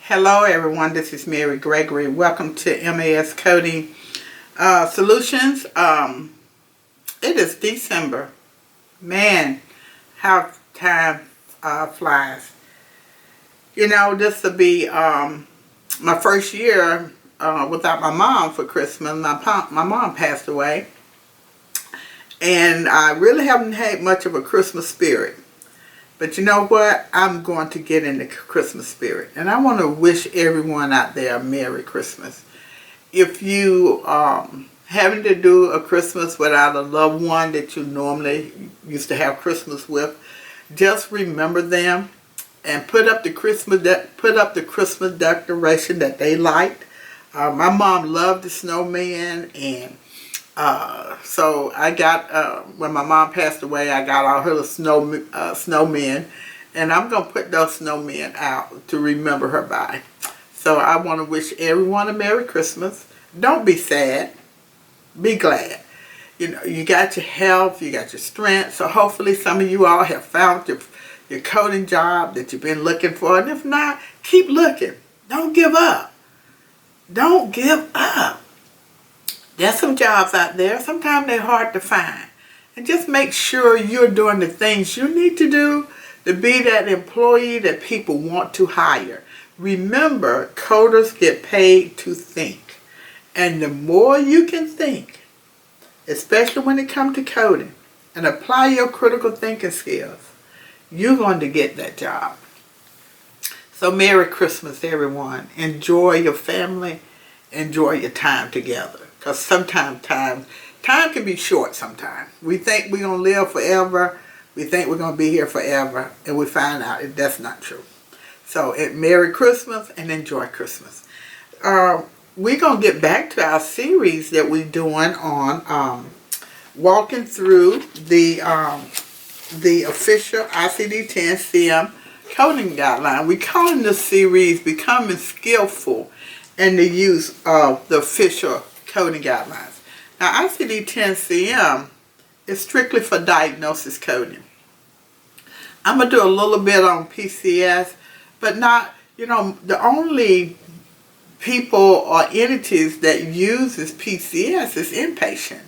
Hello everyone, this is Mary Gregory. Welcome to MAS Coding Solutions. It is December. Man, how time flies. You know, this will be my first year without my mom for Christmas. My mom passed away. And I really haven't had much of a Christmas spirit. But you know what? I'm going to get in the Christmas spirit. And I want to wish everyone out there a Merry Christmas. If you having to do a Christmas without a loved one that you normally used to have Christmas with, just remember them and put up the Christmas decoration that they liked. My mom loved the snowman, and so I got, when my mom passed away, I got all her snowmen, and I'm going to put those snowmen out to remember her by. So I want to wish everyone a Merry Christmas. Don't be sad. Be glad. You know, you got your health, you got your strength, so hopefully some of you all have found your coding job that you've been looking for, and if not, keep looking. Don't give up. Don't give up. There's some jobs out there. Sometimes they're hard to find. And just make sure you're doing the things you need to do to be that employee that people want to hire. Remember, coders get paid to think. And the more you can think, especially when it comes to coding, and apply your critical thinking skills, you're going to get that job. So Merry Christmas, everyone. Enjoy your family. Enjoy your time together. Because sometimes time can be short sometimes. We think we're going to live forever. We think we're going to be here forever. And we find out that's not true. So Merry Christmas and enjoy Christmas. We're going to get back to our series that we're doing on walking through the official ICD-10 CM Coding Guideline. We're calling this series Becoming Skillful in the Use of the Official Coding Guidelines. Now, ICD-10 CM is strictly for diagnosis coding. I'm going to do a little bit on PCS, but not, you know, the only people or entities that uses PCS is inpatient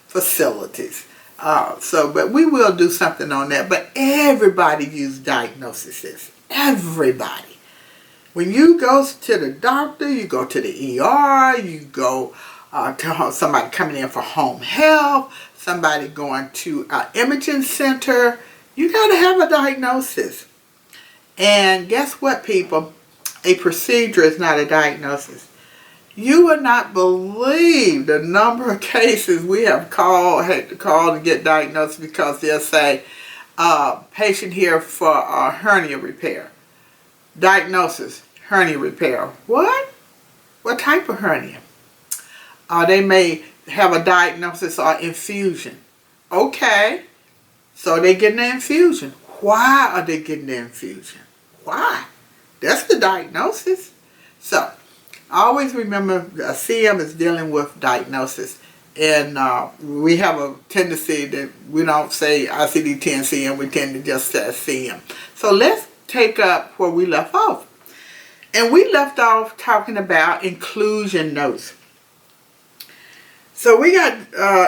facilities. But we will do something on that. But everybody uses diagnoses. Everybody. When you go to the doctor, you go to the ER, you go to somebody coming in for home health, somebody going to an imaging center, you got to have a diagnosis. And guess what, people? A procedure is not a diagnosis. You would not believe the number of cases we have had to call to get diagnosed because they'll say, patient here for a hernia repair. Diagnosis, hernia repair. What? What type of hernia? They may have a diagnosis or infusion. Okay, so they're getting the infusion. Why are they getting the infusion? Why? That's the diagnosis. So, always remember a CM is dealing with diagnosis. And we have a tendency that we don't say ICD-10 CM, we tend to just say CM. So let's take up where we left off. And we left off talking about inclusion notes. So we got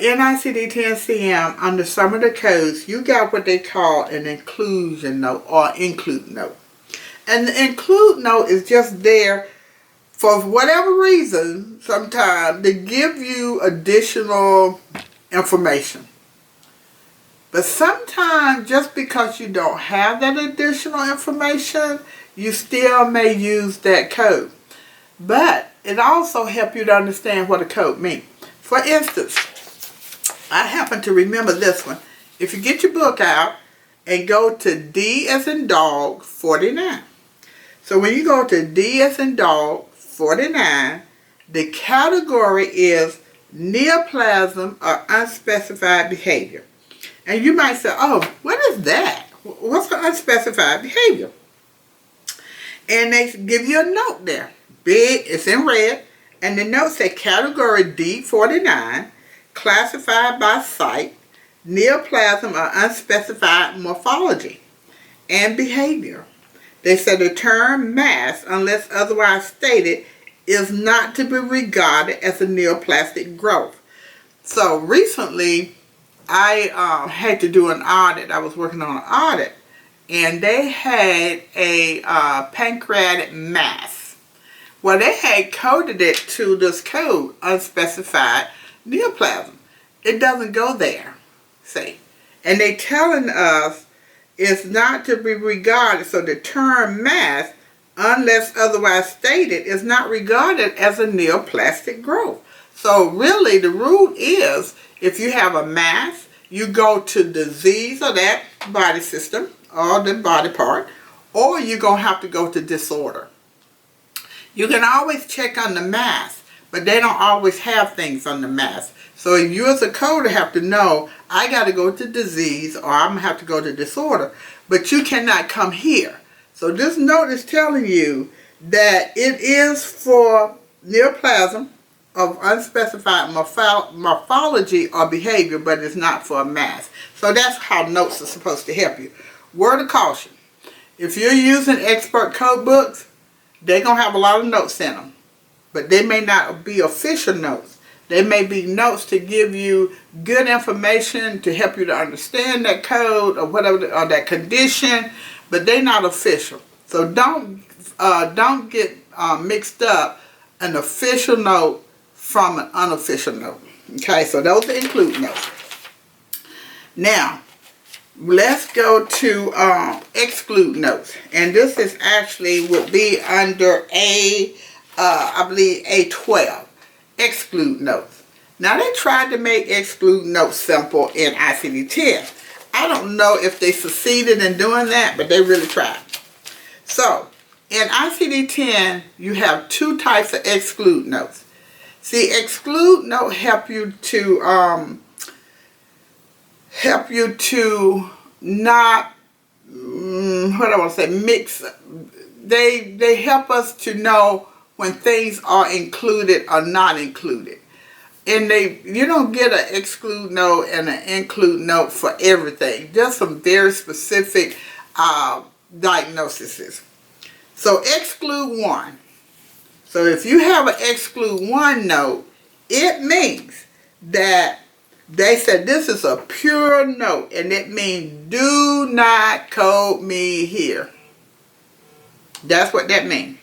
in ICD-10 CM, under some of the codes, you got what they call an inclusion note or include note. And the include note is just there for whatever reason, sometimes, to give you additional information. But sometimes, just because you don't have that additional information, you still may use that code. But it also helps you to understand what a code means. For instance, I happen to remember this one. If you get your book out and go to D as in dog 49. So when you go to D as in dog 49, the category is neoplasm or unspecified behavior. And you might say, oh, what is that? What's an unspecified behavior? And they give you a note there. Big, it's in red. And the note says category D49, classified by site, neoplasm or unspecified morphology and behavior. They said the term mass, unless otherwise stated, is not to be regarded as a neoplastic growth. So recently, I had to do an audit. I was working on an audit, and they had a pancreatic mass. Well, they had coded it to this code, unspecified neoplasm. It doesn't go there, see. And they telling us it's not to be regarded, so the term mass, unless otherwise stated, is not regarded as a neoplastic growth. So really the rule is, if you have a mass, you go to disease of that body system or the body part, or you're going to have to go to disorder. You can always check on the mass, but they don't always have things on the mass. So you as a coder have to know, I got to go to disease or I'm going to have to go to disorder. But you cannot come here. So this note is telling you that it is for neoplasm of unspecified morphology or behavior, but it's not for a mass. So that's how notes are supposed to help you. Word of caution. If you're using expert code books, they're going to have a lot of notes in them. But they may not be official notes. They may be notes to give you good information to help you to understand that code or whatever, or that condition, but they're not official. So don't get mixed up an official note from an unofficial note. Okay, so those are include notes. Now, let's go to exclude notes, and this is actually would be under I believe A12. Exclude notes. Now they tried to make exclude notes simple in ICD-10. I don't know if they succeeded in doing that, but they really tried. So in ICD-10, you have two types of exclude notes. See, exclude note help you to not mix. They help us to know when things are included or not included. And you don't get an exclude note and an include note for everything. Just some very specific diagnoses. So exclude one. So if you have an exclude one note, it means that they said this is a pure note, and it means do not code me here. That's what that means.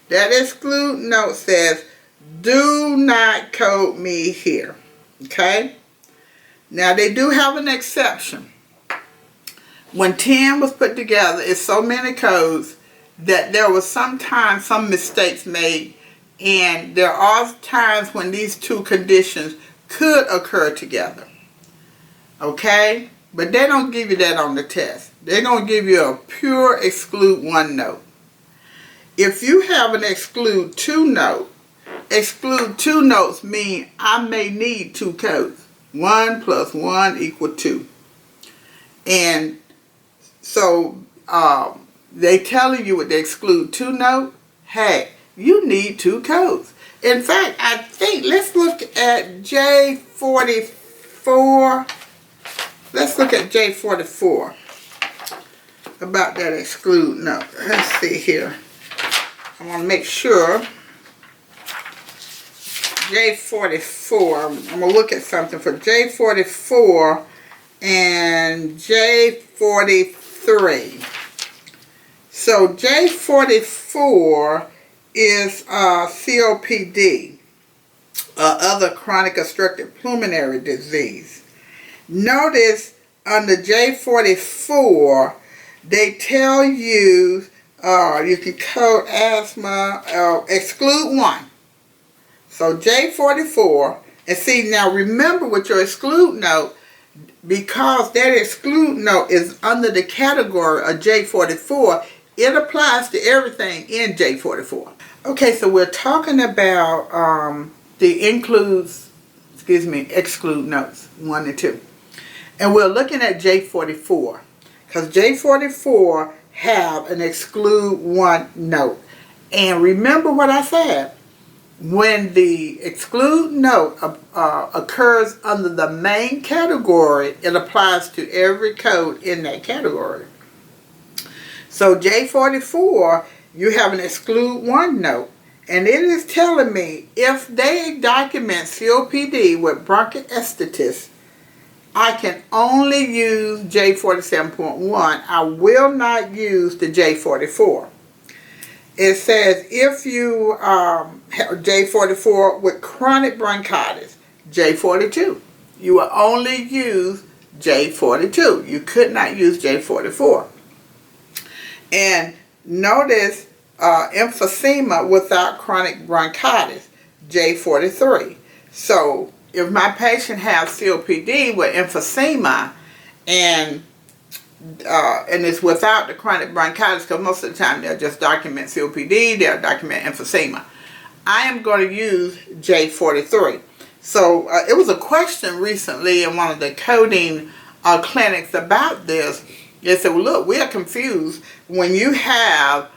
That exclude note says, do not code me here. Okay? Now, they do have an exception. When 10 was put together, it's so many codes that there was sometimes some mistakes made, and there are times when these two conditions could occur together. Okay? But they don't give you that on the test. They're going to give you a pure exclude one note. If you have an exclude two note, exclude two notes mean I may need two codes. 1 + 1 = 2. And so they telling you with the exclude two note, hey, you need two codes. In fact, I think, let's look at J44. Let's look at J44 about that exclude note. Let's see here. I want to make sure. J44, I'm going to look at something for J44 and J43. So J44 is COPD, other chronic obstructive pulmonary disease. Notice under J44, they tell you you can code asthma, exclude one. So J44, and see now remember with your exclude note, because that exclude note is under the category of J44, it applies to everything in J44. Okay, so we're talking about the exclude notes 1 and 2. And we're looking at J44, because J44 have an exclude one note. And remember what I said, when the exclude note occurs under the main category, it applies to every code in that category. So J44, you have an exclude one note, and it is telling me if they document COPD with bronchiectasis, I can only use J47.1. I will not use the J44. It says if you have J44 with chronic bronchitis, J42. You will only use J42. You could not use J44. And notice emphysema without chronic bronchitis, J43. So if my patient has COPD with emphysema and it's without the chronic bronchitis, because most of the time they'll just document COPD, they'll document emphysema, I am going to use J43. So it was a question recently in one of the coding clinics about this. They said, well, look, we are confused when you have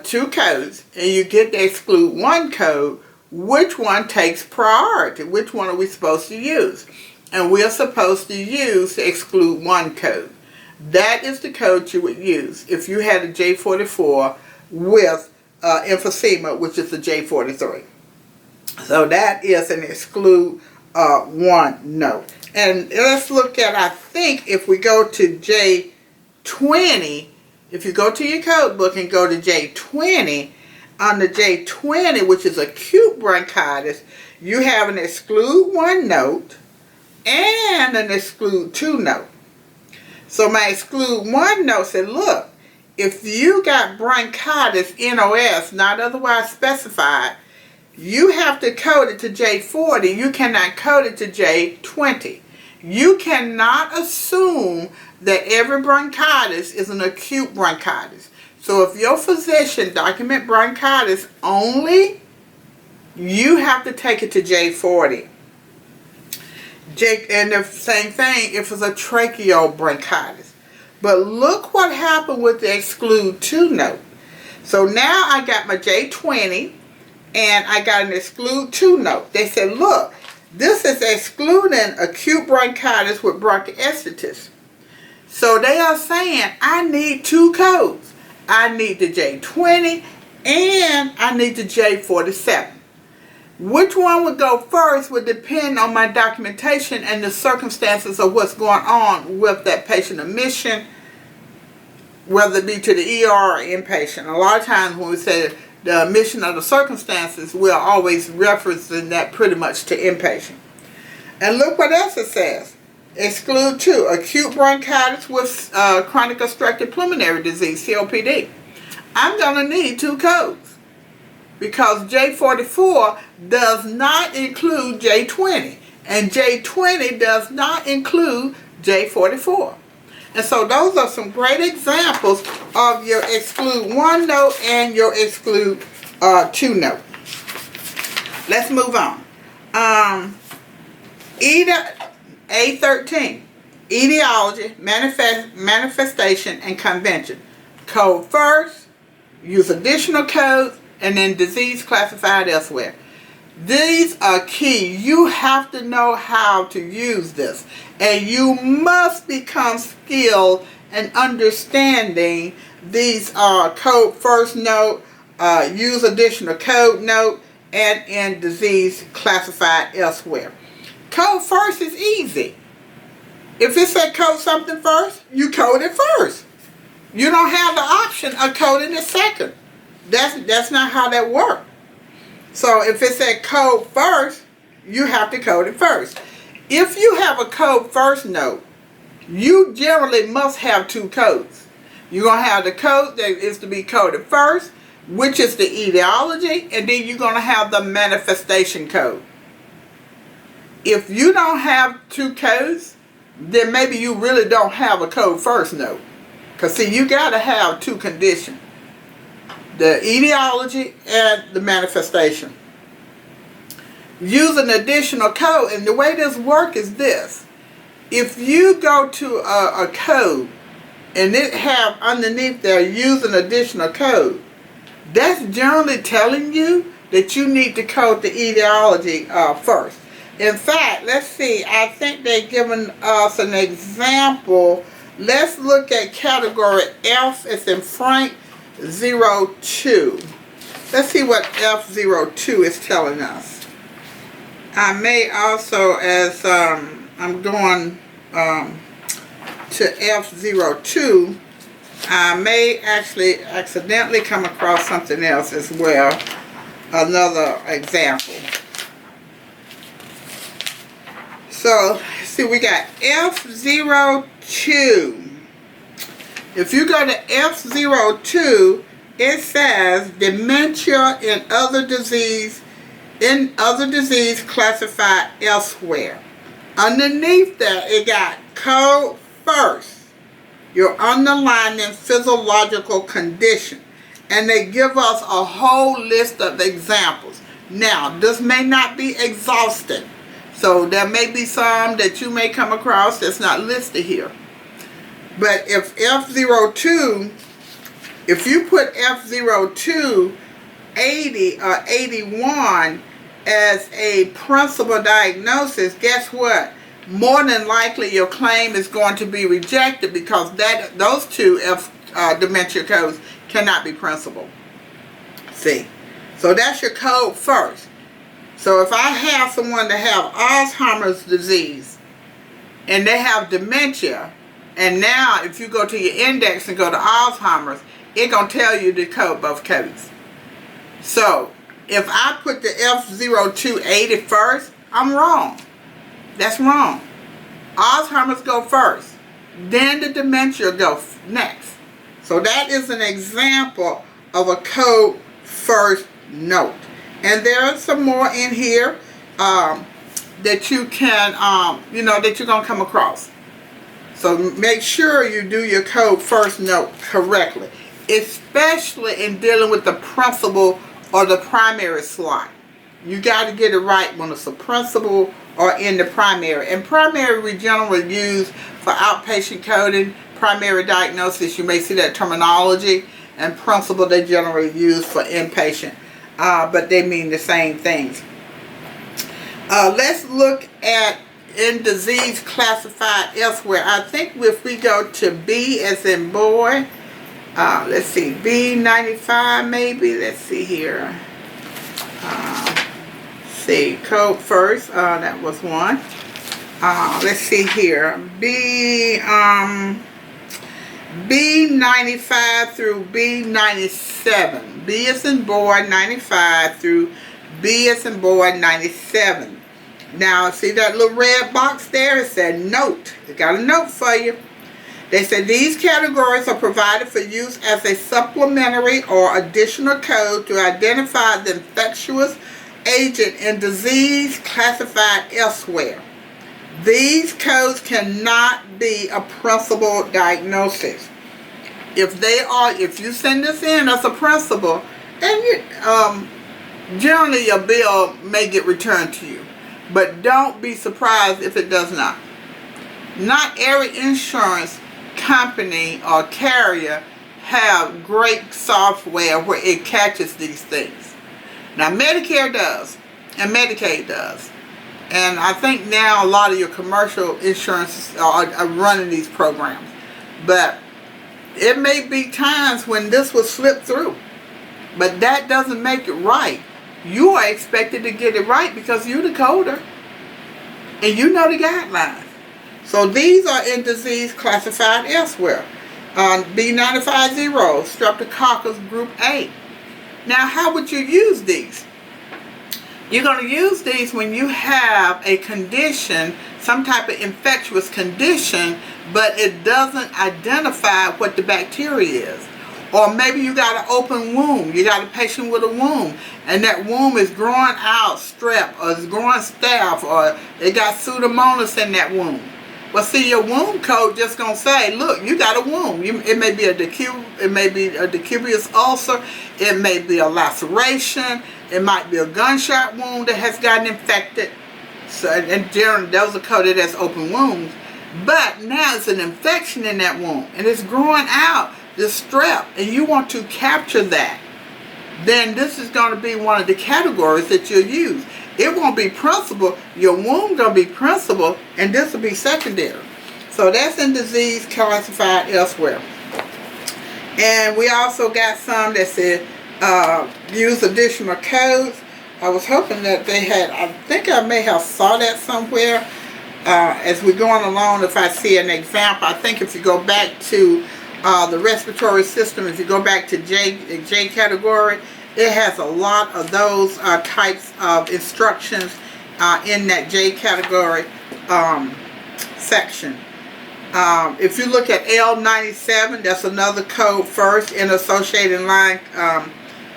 two codes and you get the exclude one code, which one takes priority? Which one are we supposed to use? And we are supposed to use the exclude one code. That is the code you would use if you had a J44 with emphysema, which is the J43. So that is an exclude one note. And let's look at, I think if we go to J20, if you go to your code book and go to J20, on the J20, which is acute bronchitis, you have an exclude one note and an exclude two note. So my exclude one note said, look, if you got bronchitis NOS, not otherwise specified, you have to code it to J40. You cannot code it to J20. You cannot assume that every bronchitis is an acute bronchitis. So if your physician document bronchitis only, you have to take it to J40. And the same thing if it's a tracheal bronchitis. But look what happened with the exclude two note. So now I got my J20 and I got an exclude two note. They said, look, this is excluding acute bronchitis with bronchiectasis. So they are saying I need two codes. I need the J20 and I need the J47. Which one would go first would depend on my documentation and the circumstances of what's going on with that patient admission, whether it be to the ER or inpatient. A lot of times when we say the admission of the circumstances, we're always referencing that pretty much to inpatient. And look what else it says. Exclude two, acute bronchitis with chronic obstructive pulmonary disease, COPD. I'm going to need two codes because J44 does not include J20 and J20 does not include J44. And so those are some great examples of your exclude one note and your exclude two note. Let's move on. A13, etiology, manifestation, and convention. Code first, use additional codes, and then disease classified elsewhere. These are key. You have to know how to use this. And you must become skilled in understanding these CoFirst Note, use additional code note, and in disease classified elsewhere. Code first is easy. If it said code something first, you code it first. You don't have the option of coding it second. That's not how that works. So if it said code first, you have to code it first. If you have a CoFirst Note, you generally must have two codes. You're going to have the code that is to be coded first, which is the etiology, and then you're going to have the manifestation code. If you don't have two codes, then maybe you really don't have a CoFirst Note. Because see, you got to have two conditions. The etiology and the manifestation. Use an additional code, and the way this works is this. If you go to a code and it have underneath there use an additional code, that's generally telling you that you need to code the etiology first. In fact, let's see, I think they've given us an example let's look at category F as in Frank 02. Let's see what F02 is telling us. I may also, as I'm going to F02, I may actually accidentally come across something else as well. Another example. So, see, we got F02. If you go to F02, it says dementia and other disease classified elsewhere. Underneath that, it got CoFirst, your underlying physiological condition. And they give us a whole list of examples. Now, this may not be exhaustive. So there may be some that you may come across that's not listed here. But if F02, if you put F02, 80 or 81 as a principal diagnosis, guess what? More than likely your claim is going to be rejected because those two dementia codes cannot be principal. See? So that's your code first. So if I have someone that have Alzheimer's disease and they have dementia, and now if you go to your index and go to Alzheimer's, it's going to tell you to code both codes. So if I put the F02 80 first, I'm wrong. That's wrong. Alzheimer's go first. Then the dementia go next. So that is an example of a CoFirst note. And there are some more in here that you can, that you're going to come across. So make sure you do your CoFirst note correctly, especially in dealing with the principal or the primary slot. You got to get it right when it's a principal or in the primary. And primary we generally use for outpatient coding, primary diagnosis, you may see that terminology, and principal they generally use for inpatient. But they mean the same things. Let's look at in disease classified elsewhere. I think if we go to B as in boy, let's see, B95 maybe. Let's see here. See, CoFirst, that was one. Let's see here. B95 through B97. B as in boy 95 through B as in boy 97. Now, see that little red box there? It said note. It got a note for you. They said these categories are provided for use as a supplementary or additional code to identify the infectious agent in disease classified elsewhere. These codes cannot be a principal diagnosis. If you send this in as a principal, and generally your bill may get returned to you. But don't be surprised if it does not. Not every insurance company or carrier have great software where it catches these things. Now Medicare does, and Medicaid does. And I think now a lot of your commercial insurances are running these programs. But it may be times when this will slip through. But that doesn't make it right. You are expected to get it right because you're the coder. And you know the guidelines. So these are in disease classified elsewhere. B95-0, Streptococcus group A. Now how would you use these? You're going to use these when you have a condition, some type of infectious condition, but it doesn't identify what the bacteria is. Or maybe you got an open wound. You got a patient with a wound, and that wound is growing out strep, or it's growing staph, or it got pseudomonas in that wound. Well, see, your wound code just gonna say, look, you got a wound. It may be a decubious ulcer. It may be a laceration. It might be a gunshot wound that has gotten infected. So, and generally, those are coded as open wounds. But now it's an infection in that wound, and it's growing out the strep, and you want to capture that. Then this is going to be one of the categories that you'll use. It won't be principal. Your wound going to be principal, and this will be secondary. So that's in disease classified elsewhere. And we also got some that said use additional codes. I was hoping that they had, I think I may have saw that somewhere. As we're going along, if I see an example, I think if you go back to the respiratory system, if you go back to J category, it has a lot of those types of instructions in that J category section. If you look at L97, that's another code first in associated line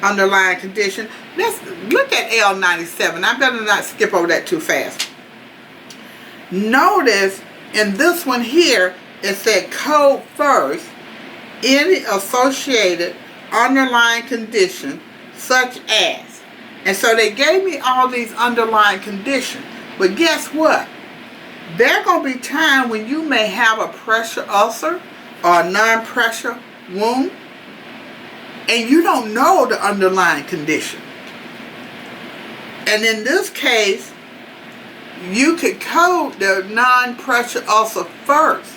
underlying condition. Let's look at L97. I better not skip over that too fast. Notice in this one here, it said code first, any associated underlying condition such as. And so they gave me all these underlying conditions. But guess what? There are going to be times when you may have a pressure ulcer or a non-pressure wound, and you don't know the underlying condition. And in this case, you could code the non-pressure ulcer first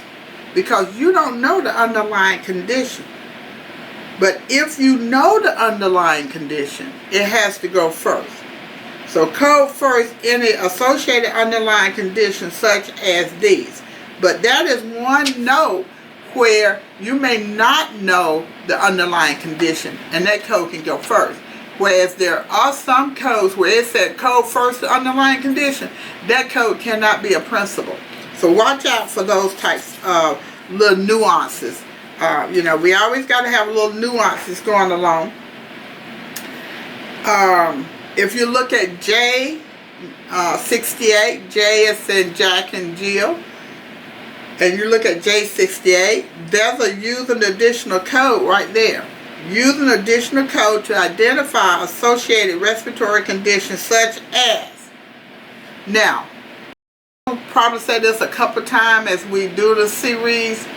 because you don't know the underlying condition. But if you know the underlying condition, it has to go first. So code first any associated underlying conditions such as these. But that is one note where you may not know the underlying condition, and that code can go first. Whereas there are some codes where it said code first the underlying condition, that code cannot be a principal. So watch out for those types of little nuances. You know, we always got to have little nuances going along. If you look at J 68, J is in Jack and Jill, and you look at J 68, there's a use an additional code right there. Use an additional code to identify associated respiratory conditions such as. Now, I'll probably say this a couple times as we do the series.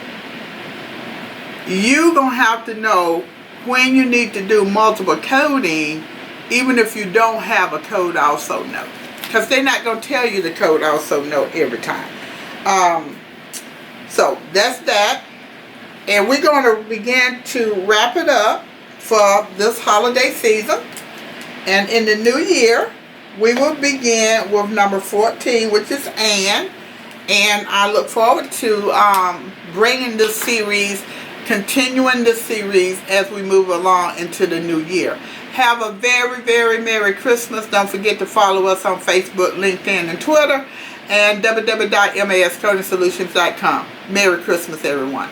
You're going to have to know when you need to do multiple coding, even if you don't have a code also note. Because they're not going to tell you the code also note every time. So that's that. And we're going to begin to wrap it up for this holiday season. And in the new year, we will begin with number 14, which is and. And I look forward to bringing this series, continuing this series as we move along into the new year. Have a very, very Merry Christmas. Don't forget to follow us on Facebook, LinkedIn, and Twitter. And www.mascodingsolutions.com. Merry Christmas, everyone.